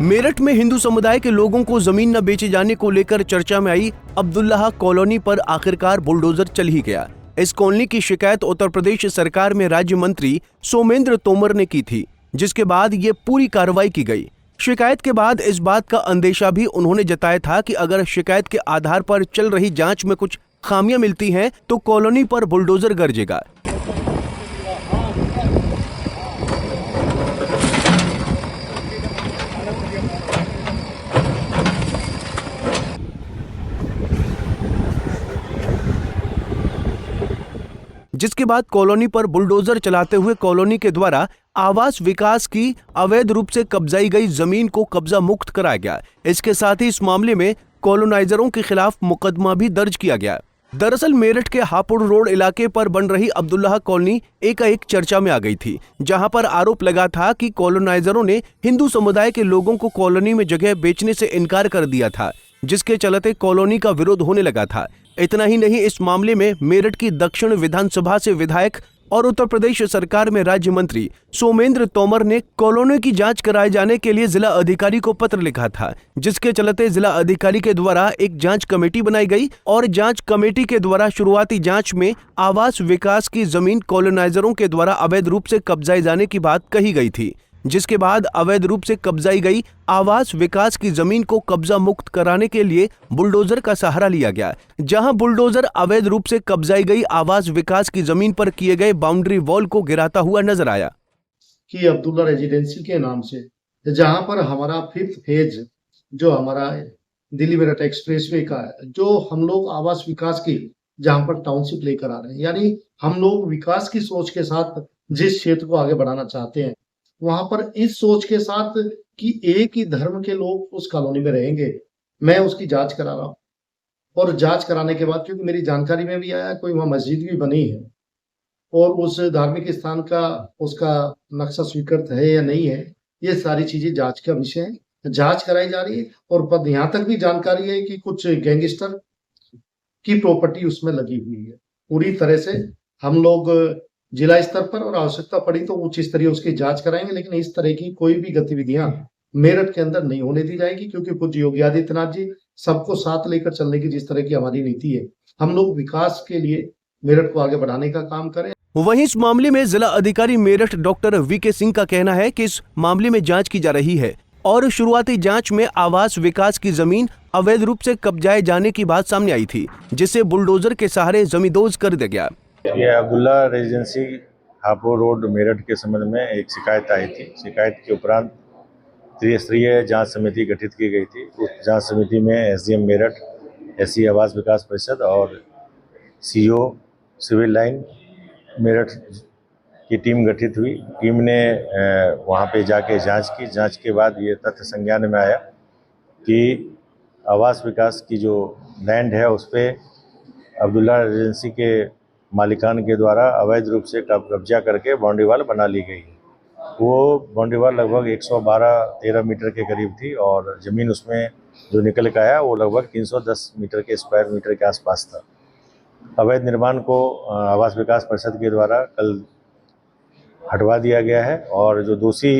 मेरठ में हिंदू समुदाय के लोगों को जमीन न बेचे जाने को लेकर चर्चा में आई अब्दुल्लाह कॉलोनी पर आखिरकार बुलडोजर चल ही गया। इस कॉलोनी की शिकायत उत्तर प्रदेश सरकार में राज्य मंत्री सोमेंद्र तोमर ने की थी, जिसके बाद ये पूरी कार्रवाई की गई। शिकायत के बाद इस बात का अंदेशा भी उन्होंने जताया था कि अगर शिकायत के आधार पर चल रही जांच में कुछ खामियां मिलती हैं तो कॉलोनी पर बुलडोजर गरजेगा। जिसके बाद कॉलोनी पर बुलडोजर चलाते हुए कॉलोनी के द्वारा आवास विकास की अवैध रूप से कब्जाई गई जमीन को कब्जा मुक्त कराया गया। इसके साथ ही इस मामले में कॉलोनाइजरों के खिलाफ मुकदमा भी दर्ज किया गया। दरअसल मेरठ के हापुड़ रोड इलाके पर बन रही अब्दुल्लाह कॉलोनी एकाएक चर्चा में आ गई थी, जहां पर आरोप लगा था कि कॉलोनाइजरों ने हिंदू समुदाय के लोगों को कॉलोनी में जगह बेचने से इनकार कर दिया था, जिसके चलते कॉलोनी का विरोध होने लगा था। इतना ही नहीं, इस मामले में मेरठ की दक्षिण विधानसभा से विधायक और उत्तर प्रदेश सरकार में राज्य मंत्री सोमेंद्र तोमर ने कॉलोनी की जांच कराए जाने के लिए जिला अधिकारी को पत्र लिखा था, जिसके चलते जिला अधिकारी के द्वारा एक जांच कमेटी बनाई गई और जांच कमेटी के द्वारा शुरुआती जांच में आवास विकास की जमीन कॉलोनाइजरों के द्वारा अवैध रूप से कब्जाए जाने की बात कही गई थी, जिसके बाद अवैध रूप से कब्जाई गई आवास विकास की जमीन को कब्जा मुक्त कराने के लिए बुलडोजर का सहारा लिया गया, जहां बुलडोजर अवैध रूप से कब्जाई गई आवास विकास की जमीन पर किए गए बाउंड्री वॉल को गिराता हुआ नजर आया। कि अब्दुल्ला रेजिडेंसी के नाम से जहां पर हमारा 5th फेज जो हमारा दिल्ली मेरठ एक्सप्रेसवे का है, जो हम लोग आवास विकास की जहां पर टाउनशिप लेकर आ रहे हैं, यानी हम लोग विकास की सोच के साथ जिस क्षेत्र को आगे बढ़ाना चाहते हैं, वहां पर इस सोच के साथ कि एक ही धर्म के लोग उस कॉलोनी में रहेंगे, मैं उसकी जांच करा रहा हूं। और जांच कराने के बाद क्योंकि मेरी जानकारी में भी आया कोई वहां मस्जिद भी बनी है और उस धार्मिक स्थान का उसका नक्शा स्वीकृत है या नहीं है, ये सारी चीजें जांच का विषय है, जांच कराई जा रही है। और यहाँ तक भी जानकारी है कि कुछ गैंगस्टर की प्रॉपर्टी उसमें लगी हुई है। पूरी तरह से हम लोग जिला स्तर पर और आवश्यकता पड़ी तो उच्च स्तरीय उसकी जांच कराएंगे, लेकिन इस तरह की कोई भी गतिविधियां मेरठ के अंदर नहीं होने दी जाएगी, क्योंकि कुछ योगी आदित्यनाथ जी सबको साथ लेकर चलने की जिस तरह की हमारी नीति है, हम लोग विकास के लिए मेरठ को आगे बढ़ाने का काम करें। वहीं इस मामले में जिला अधिकारी मेरठ डॉक्टर वीके सिंह का कहना है कि इस मामले में जांच की जा रही है और शुरुआती जांच में आवास विकास की जमीन अवैध रूप से कब्जाए जाने की बात सामने आई थी, जिसे बुलडोजर के सहारे जमींदोज कर दिया गया। ये अब्दुल्ला रेजिडेंसी हापुड़ रोड मेरठ के संबंध में एक शिकायत आई थी। शिकायत के उपरांत त्रिस्तरीय जांच समिति गठित की गई थी। उस जांच समिति में एसडीएम मेरठ, एससी आवास विकास परिषद और सीओ सिविल लाइन मेरठ की टीम गठित हुई। टीम ने वहां पे जाके जांच की। जांच के बाद ये तथ्य संज्ञान में आया कि आवास विकास की जो लैंड है उस पर अब्दुल्ला रेजिडेंसी के मालिकान के द्वारा अवैध रूप से कब्जा करके बाउंड्री वॉल बना ली गई। वो बाउंड्री वॉल लगभग 112-13 मीटर के करीब थी और ज़मीन उसमें जो निकल के आया वो लगभग 310 मीटर के स्क्वायर मीटर के आसपास था। अवैध निर्माण को आवास विकास परिषद के द्वारा कल हटवा दिया गया है और जो दोषी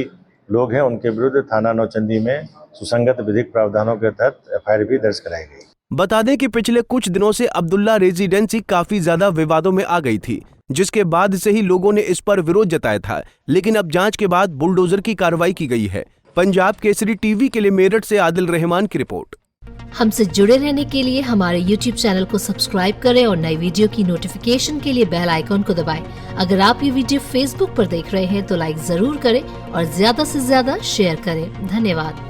लोग हैं उनके विरुद्ध थाना नौचंदी में सुसंगत विधिक प्रावधानों के तहत एफआईआर भी दर्ज कराई गई। बता दें कि पिछले कुछ दिनों से अब्दुल्ला रेजिडेंसी काफी ज्यादा विवादों में आ गई थी, जिसके बाद से ही लोगों ने इस पर विरोध जताया था, लेकिन अब जांच के बाद बुलडोजर की कार्रवाई की गई है। पंजाब केसरी टीवी के लिए मेरठ से आदिल रहमान की रिपोर्ट। हमसे जुड़े रहने के लिए हमारे YouTube चैनल को सब्सक्राइब करें और नई वीडियो की नोटिफिकेशन के लिए बेल आइकॉन को दबाएं। अगर आप ये वीडियो Facebook पर देख रहे हैं तो लाइक जरूर करें और ज्यादा से ज्यादा शेयर करें। धन्यवाद।